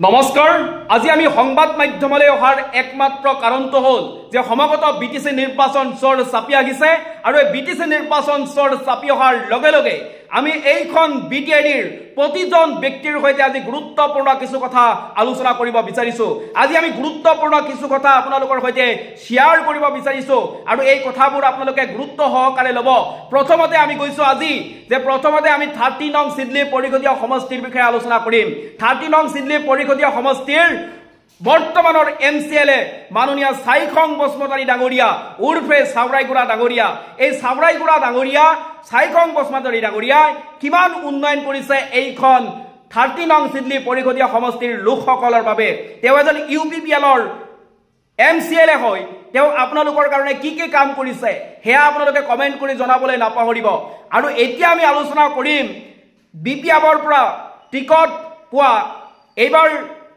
নমস্কাৰ আজি আমি সংবাদ মাধ্যমলৈ অহাৰ একমাত্ৰ কাৰণটো হ'ল যে সমাগত বিটিসি নিৰ্বাচন চৰ চাপি আহিছে আৰু এই বিটিসি নিৰ্বাচন চৰ চাপি অহাৰ লগে লগে আমি এইখন বিটিআইডিৰ প্ৰতিজন ব্যক্তিৰ সৈতে আজি গুৰুত্বপূৰ্ণ কিছু কথা আলোচনা কৰিব বিচাৰিছো। আজি আমি গুৰুত্বপূৰ্ণ কিছু কথা আপোনালোকৰ সৈতে শেয়াৰ কৰিব বিচাৰিছো আৰু এই কথাবোৰ আপোনালোকে গুৰুত্ব সহকাৰে ল'ব। প্ৰথমতে আমি কৈছো আজি যে প্ৰথমতে আমি 30 নং সিডলি পৰিষদীয় সমষ্টিৰ বিষয়ে আলোচনা কৰিম। 30 নং সিডলি পৰিষদীয় সমষ্টিৰ বৰ্তমানৰ এমচিএলএ মাননীয় সাইখং বসমতাৰী ডাঙৰীয়া উৰ্ফে সাউৰাইগুৰা ডাঙৰীয়া। এই সাউৰাইগুৰা ডাঙৰীয়া সাইখং বসমতাৰী ডাঙৰীয়াই কিমান উন্নয়ন কৰিছে এইখন 30 নং সিডলি পৰিষদীয় সমষ্টিৰ লোকসকলৰ বাবে। তেওঁ এজন ইউপিপিএলৰ এমচিএলএ হয়, তেওঁ আপোনালোকৰ কাৰণে কি কি কাম কৰিছে হেয়া আপোনালোকে কমেন্ট কৰি জনাবলৈ নাপাহৰিব। আৰু এতিয়া আমি আলোচনা কৰিম বিপিএমৰ পৰা টিকট পোৱা এইবাৰ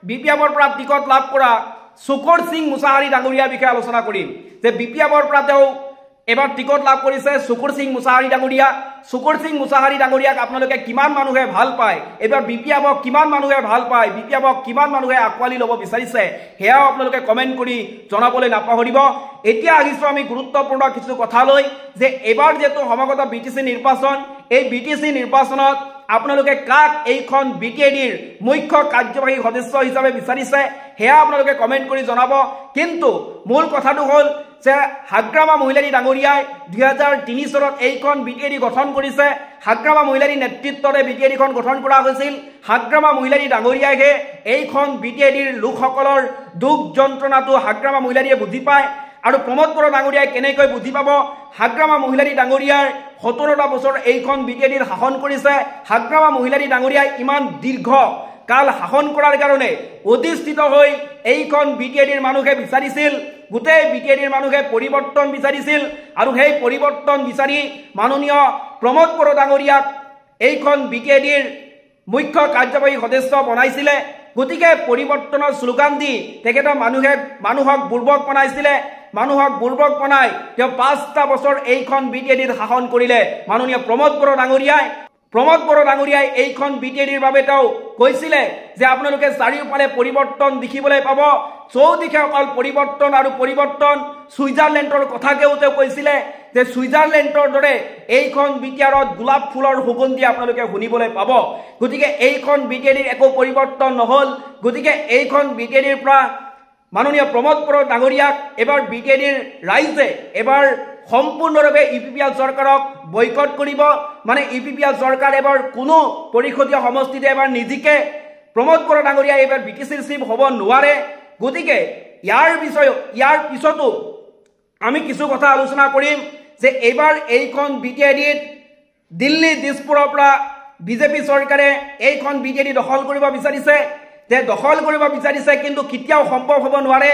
বিপিএমৰ পৰা টিকট লাভ কৰা সুকুৰ সিং মুছাহাৰী ডাঙৰীয়াৰ বিষয়ে আলোচনা কৰিম যে বিপিএমৰ পৰা তেওঁ এবাৰ টিকট লাভ কৰিছে সুকুৰ সিং মুছাহাৰী ডাঙৰীয়া। সুকুৰ সিং মুছাহাৰী ডাঙৰীয়াক আপোনালোকে কিমান মানুহে ভাল পায়, এবাৰ বিপিএমক কিমান মানুহে ভাল পায়, বিপিএমক কিমান মানুহে আকোৱালি ল'ব বিচাৰিছে হেয়াও আপোনালোকে কমেন্ট কৰি জনাবলৈ নাপাহৰিব। এতিয়া আহিছো আমি গুৰুত্বপূৰ্ণ কিছু কথা লৈ যে এবাৰ যেটো সমাগত বিটিসি নিৰ্বাচন, এই বিটিসি নিৰ্বাচনত আপোনালোকে কাক এইখন বিটিআইডিৰ মুখ্য কাৰ্যবাহী সদস্য হিচাপে বিচাৰিছে হেয়া আপোনালোকে কমেন্ট কৰি জনাব। কিন্তু মূল কথাটো হ'ল যে হাগ্ৰামা মহিলাৰী ডাঙৰীয়াই 2003 চনত এইখন বিটিআইডি গঠন কৰিছে। হাগ্ৰামা মহিলাৰী নেতৃত্বৰে বিটিআইডিখন গঠন কৰা হৈছিল। হাগ্ৰামা মহিলাৰী ডাঙৰীয়াইহে এইখন বিটিআইডিৰ লোকসকলৰ দুখ যন্ত্ৰণাটো হাগ্ৰামা মহিলাৰীয়ে বুজি পায় আৰু প্ৰমোদ বড়ো ডাঙৰীয়াই কেনেকৈ বুজি পাব। হাগ্ৰামা মহিলাৰী ডাঙৰীয়াৰ 17টা বছৰ এইখন বিটিআইডিৰ শাসন কৰিছে। হাগ্ৰামা মহিলাৰী ডাঙৰীয়াই ইমান দীৰ্ঘ কাল শাসন কৰাৰ কাৰণে অধিষ্ঠিত হৈ এইখন বিটিআইডিৰ মানুহে বিচাৰিছিল, গোটেই বিটিআইডিৰ মানুহে পৰিৱৰ্তন বিচাৰিছিল আৰু সেই পৰিৱৰ্তন বিচাৰি মাননীয় প্ৰমোদ বড়ো ডাঙৰীয়াক এইখন বিটিআইডিৰ মুখ্য কাৰ্যবাহী সদস্য বনাইছিলে। গতিকে পৰিৱৰ্তনৰ শ্লোগান দি তেখেতে মানুহক বুৰ্বক বনাইছিলে। মানুহক বুৰ্বক বনাই তেওঁ 5টা বছৰ এইখন বিটিআইডিৰ শাসন কৰিলে মাননীয় প্ৰমোদ বড়ো ডাঙৰীয়াই। প্ৰমোদ বড়ো ডাঙৰীয়াই এইখন বিটিআইডিৰ বাবে তেওঁ কৈছিলে যে আপোনালোকে চাৰিওফালে পৰিৱৰ্তন দেখিবলৈ পাব, চৌদিশে অকল পৰিৱৰ্তন আৰু পৰিৱৰ্তন। ছুইজাৰলেণ্ডৰ কথাকেও তেওঁ কৈছিলে যে ছুইজাৰলেণ্ডৰ দৰে এইখন বিটিআৰত গোলাপ ফুলৰ সুগন্ধি আপোনালোকে শুনিবলৈ পাব। গতিকে এইখন বিটিআইডিৰ একো পৰিৱৰ্তন নহল। গতিকে এইখন বিটিআইডিৰ পৰা মাননীয় প্ৰমোদ বড়ো ডাঙৰীয়াক এবাৰ বিটিআইডিৰ ৰাইজে এবাৰ সম্পূৰ্ণৰূপে ইউপিপিএল চৰকাৰক বয়কট কৰিব। মানে ইউপিপিএল চৰকাৰ এবাৰ কোনো পৰিষদীয় সমষ্টিতে এবাৰ নিজিকে। প্ৰমোদ বড়ো ডাঙৰীয়া এবাৰ বিটিসিৰ চিফ হ'ব নোৱাৰে। গতিকে ইয়াৰ পিছতো আমি কিছু কথা আলোচনা কৰিম যে এইবাৰ এইখন বিটিআইডিত দিল্লী দিছপুৰৰ পৰা বিজেপি চৰকাৰে এইখন বিটিআইডি দখল কৰিব বিচাৰিছে। দখল কৰিব বিচাৰিছে কিন্তু কেতিয়াও সম্ভৱ হ'ব নোৱাৰে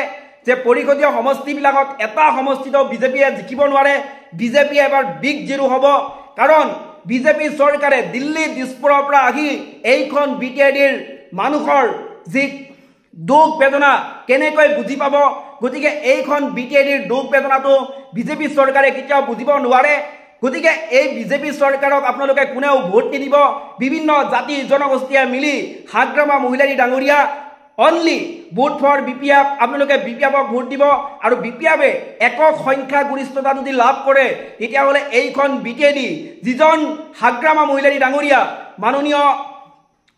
যে পৰিষদীয় সমষ্টিবিলাকত এটা সমষ্টিতো বিজেপিয়ে জিকিব নোৱাৰে। বিজেপি এবাৰ বিগ জিৰো হ'ব, কাৰণ বিজেপি চৰকাৰে দিল্লী দিছপুৰৰ পৰা আহি এইখন বিটিআইডিৰ মানুহৰ যি দুখ বেদনা কেনেকৈ বুজি পাব। গতিকে এইখন বিটিআইডিৰ দুখ বেদনাটো বিজেপি চৰকাৰে কেতিয়াও বুজিব নোৱাৰে। গতিকে এই বিজেপি চৰকাৰক আপোনালোকে কোনেও ভোট নিদিব। বিভিন্ন জাতি জনগোষ্ঠীয়ে মিলি হাগ্ৰামা মহিলাৰী ডাঙৰীয়া অনলি ভোট ফৰ বিপিএফ, আপোনালোকে বিপিএফক ভোট দিব আৰু বিপিএফে একক সংখ্যাগৰিষ্ঠতা যদি লাভ কৰে তেতিয়াহ'লে এইখন বিটিআইডি যিজন হাগ্ৰামা মহিলাৰী ডাঙৰীয়া মাননীয়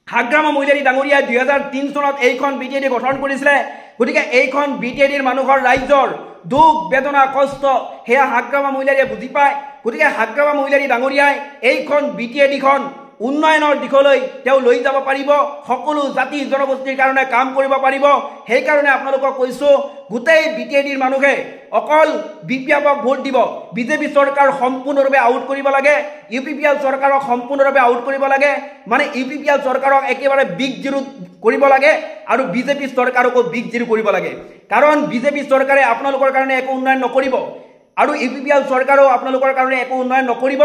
হাগ্ৰামা মহিলাৰী ডাঙৰীয়াই 2003 চনত এইখন বিটিআইডি গঠন কৰিছিলে। গতিকে এইখন বিটিআইডিৰ মানুহৰ ৰাইজৰ দুখ বেদনা কষ্ট সেয়া হাগ্ৰামা মহিলাৰীয়ে বুজি পায়। গতিকে হাগ্ৰামা মহিলাৰী ডাঙৰীয়াই এইখন বিটিআইডিখন উন্নয়নৰ দিশলৈ তেওঁ লৈ যাব পাৰিব, সকলো জাতি জনগোষ্ঠীৰ কাৰণে কাম কৰিব পাৰিব। সেইকাৰণে আপোনালোকক কৈছো গোটেই বিটিআইডিৰ মানুহে অকল বিপিএফক ভোট দিব। বিজেপি চৰকাৰ সম্পূৰ্ণৰূপে আউট কৰিব লাগে, ইউপিপিএল চৰকাৰক সম্পূৰ্ণৰূপে আউট কৰিব লাগে। মানে ইউপিপিএল চৰকাৰক একেবাৰে বিগ জিৰো কৰিব লাগে আৰু বিজেপি চৰকাৰকো বিগ জিৰো কৰিব লাগে। কাৰণ বিজেপি চৰকাৰে আপোনালোকৰ কাৰণে একো উন্নয়ন নকৰিব আৰু ইউপিপিএল চৰকাৰেও আপোনালোকৰ কাৰণে একো উন্নয়ন নকৰিব।